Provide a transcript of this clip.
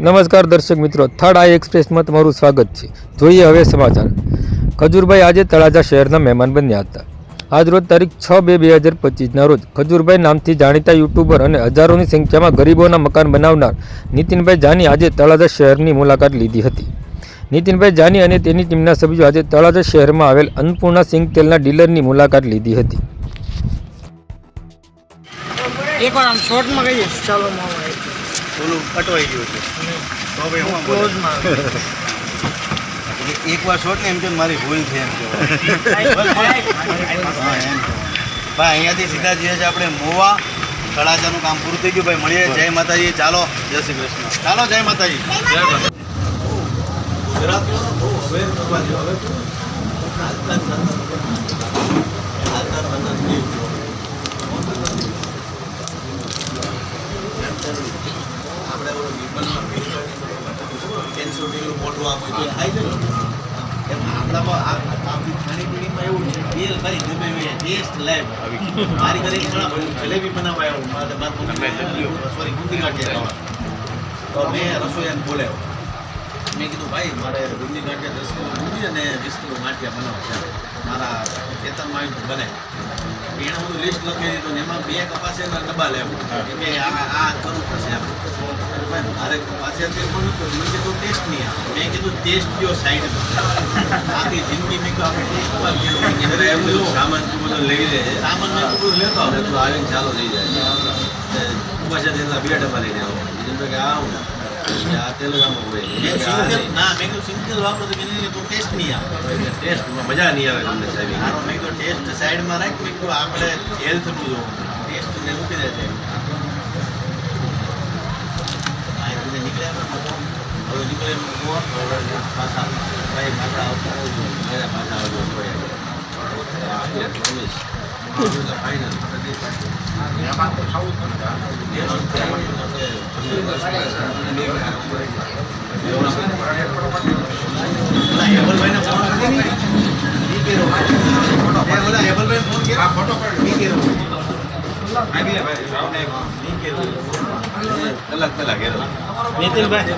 નમસ્કાર દર્શક મિત્રો, થર્ડ આઈ એક્સપ્રેસમાં તમારું સ્વાગત છે। જોઈએ હવે સમાચાર। ખજૂરભાઈ આજે તળાજા શહેરના મહેમાન બન્યા હતા। આજરોજ તારીખ 6/2/2025ના રોજ ખજૂરભાઈ નામથી જાણીતા યુટ્યુબર અને હજારોની સંખ્યામાં ગરીબોના મકાન બનાવનાર નીતિનભાઈ જાની આજે તળાજા શહેરની મુલાકાત લીધી હતી। નીતિનભાઈ જાની અને તેની ટીમના સભ્યો આજે તળાજા શહેરમાં આવેલ અન્નપૂર્ણા સિંગ તેલના ડીલરની મુલાકાત લીધી હતી। એકવાર આમ શોર્ટમાં કહીએ ચાલો મામા ઓલું કટવાઈ ગયું છે તો ભાઈ હું ક્લોઝમાં એકવાર શોર્ટ ને એમ કે મારી ભૂલ છે એમ કહેવાય ભાઈ અહીંયાથી સીધા જઈએ છીએ આપણે મોવા તળાજાનું કામ પૂરું થઈ ગયું ભાઈ મળીએ જય માતાજી ચાલો જય શ્રી કૃષ્ણ ચાલો જય માતાજી આપણે કેન્સર જેટલું મોટું આપવું તો થાય છે એમ આપણામાં આપણી ખાણીપીણીમાં એવું છે તેલ ભાઈ ગમે ટેસ્ટ લાઈવ મારી ઘરે જલેબી બનાવવા આવ્યો સોરી ગુંદી ગાંઠિયા ખાવા તો મેં રસોઈયાને બોલાવ્યો મેં કીધું ભાઈ મારે ગુંદી ગાંઠિયા 10 કિલો ગુંદી અને 20 કિલો ગાંઠિયા બનાવવા છે મારા ખેતરમાં આવીને બને એણે બધું લિસ્ટ લખી દીધું ને એમાં 2 કપાસિયાના ડબ્બા લેવું કે આ કરવું પડશે મારે કપાસિયા તેલ પણ મેં કીધું ટેસ્ટ નહીં આવે મેં કીધું ટેસ્ટ કયો સાઈડમાં આખી જિંદગી મેં કહ્યું સામાન તું બધો લઈ લે સામાન મેં બધું લેતો આવે તું આવીને ચાલો લઈ જાય કપાસિયા તેલના 2 ડબ્બા લઈને આવો બીજું કે આવું આ તેલ ના મેં કીધું સિંગલ વાપરો તો તો ટેસ્ટ નહીં આવે ટેસ્ટમાં મજા નહીં આવે તમને સાહેબ મારો મેં કીધું ટેસ્ટ સાઈડમાં રાખ મેં કીધું આપણે હેલ્થનું જોવું ટેસ્ટને મૂકી દે છે નીકળ્યા હવે નીકળે પાછા ભાઈ પાછા આવતા પાછા આવજો ફાઇનલ કલાક પહેલા નીતિનભાઈ